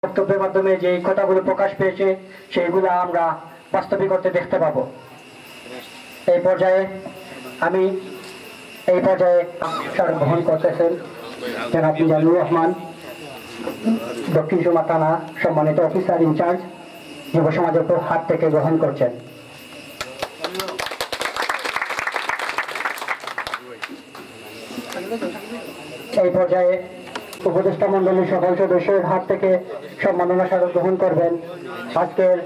বক্তব্যের মাধ্যমে যে কথাগুলো প্রকাশ পেয়েছে সেইগুলো আমরা বাস্তবিক করতে দেখতে পাবো। এই পর্যায়ে স্মারক গ্রহণ করতেছেন জনাব মিজানুর রহমান, দক্ষিণ সুরমা থানা সম্মানিত অফিসার ইনচার্জ, যুব সমাজের হাত থেকে গ্রহণ করছেন। এই পর্যায়ে উপদেষ্টা মন্ডলীর সকল সদস্যের হাত থেকে সম্মাননা স্মারক গ্রহণ করবেন আজকের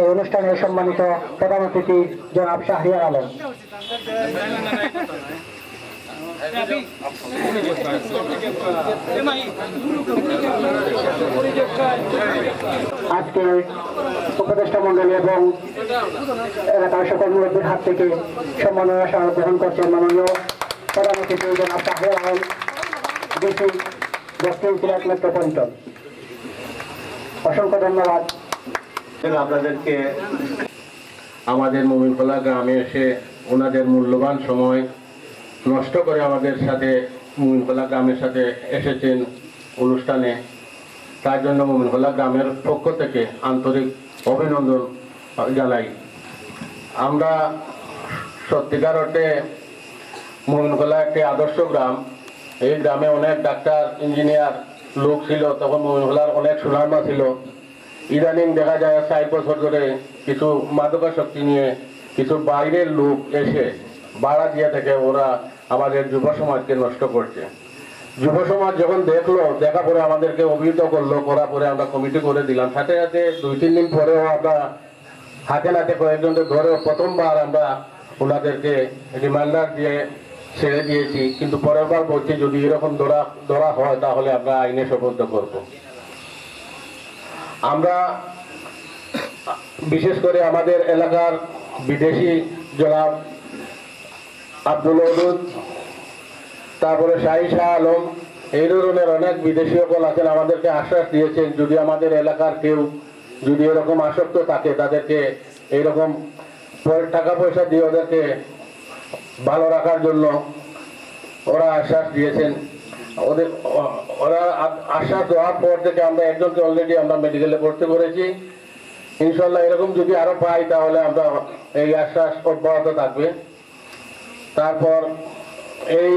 এই অনুষ্ঠানের সম্মানিত প্রধান অতিথি জনাব শাহরিয়ার আলম। আজকে উপদেষ্টা মন্ডলী এবং এলাকার সকল মুরব্বীর হাত থেকে সম্মাননা স্মারক গ্রহণ করছেন মাননীয় প্রধান অতিথি জনাব শাহরিয়ার আলম, ডিসি দক্ষিণ সিলেট মেট্রোপলিটন। অসংখ্য ধন্যবাদ আপনাদেরকে। আমাদের মোমিনখোলা গ্রামে এসে ওনাদের মূল্যবান সময় নষ্ট করে আমাদের সাথে মোমিনখোলা গ্রামের সাথে এসেছেন অনুষ্ঠানে, তার জন্য মোমিনখোলা গ্রামের পক্ষ থেকে আন্তরিক অভিনন্দন জানাই। আমরা সত্যিকার অর্থে মোমিনখোলা একটি আদর্শ গ্রাম। এই গ্রামে অনেক ডাক্তার ইঞ্জিনিয়ার লোক ছিল, তখন মোমিনখোলার অনেক সুনামা ছিল। ইদানিং দেখা যায় ৬০ বছর ধরে কিছু মাদকাসক্তি নিয়ে কিছু বাইরের লোক এসে ভাড়া দিয়ে থেকে ওরা আমাদের যুব সমাজকে নষ্ট করছে। যুব সমাজ যখন দেখা পরে আমাদেরকে অভিহিত করলো, করার পরে আমরা কমিটি করে দিলাম। সাথে সাথে ২-৩ দিন পরেও আমরা হাতে নাতে কয়েকজনকে ধরে প্রথমবার আমরা ওনাদেরকে রিমান্ডার দিয়ে ছেড়ে দিয়েছি, কিন্তু পরের বার বলছি যদি এরকম ধরা হয় তাহলে আমরা আইনে সোপর্দ করব। আমরা বিশেষ করে আমাদের এলাকার বিদেশি জনাব আব্দুল ওদুদ, তারপরে শাহী শাহ আলম, এই ধরনের অনেক বিদেশি সকল আছেন, আমাদেরকে আশ্বাস দিয়েছেন যদি আমাদের এলাকার কেউ যদি এরকম আসক্ত থাকে তাদেরকে এইরকম টাকা পয়সা দিয়ে ওদেরকে ভালো রাখার জন্য ওরা আশ্বাস দিয়েছেন। ওরা আশ্বাস দেওয়ার পর থেকে আমরা একজনকে অলরেডি আমরা মেডিকেলে ভর্তি করেছি। ইনশাল্লাহ এরকম যদি আরো পাই তাহলে আমরা এই আশ্বাস অব্যাহত থাকবে। তারপর এই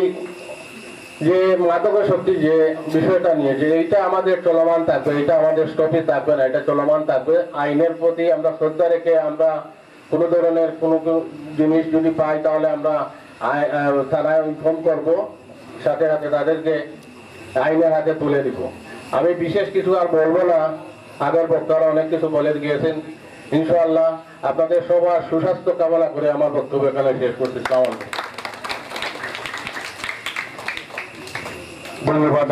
যে মাদকাসক্তি যে বিষয়টা নিয়েছে এইটা আমাদের চলমান থাকবে, এটা আমাদের স্টপে থাকবে না, এটা চলমান থাকবে। আইনের প্রতি আমরা শ্রদ্ধা রেখে আমরা কোনো ধরনের কোনো জিনিস যদি পাই তাহলে আমরা থানায় ইনফর্ম করব, সাথে সাথে তাদেরকে আইনের হাতে তুলে দিব। আমি বিশেষ কিছু আর বলবো না, আগের বক্তারা অনেক কিছু বলে গিয়েছেন। ইনশাআল্লাহ আপনাদের সবার সুস্বাস্থ্য কামনা করে আমার বক্তব্য এখানে শেষ করতে চাই। ধন্যবাদ।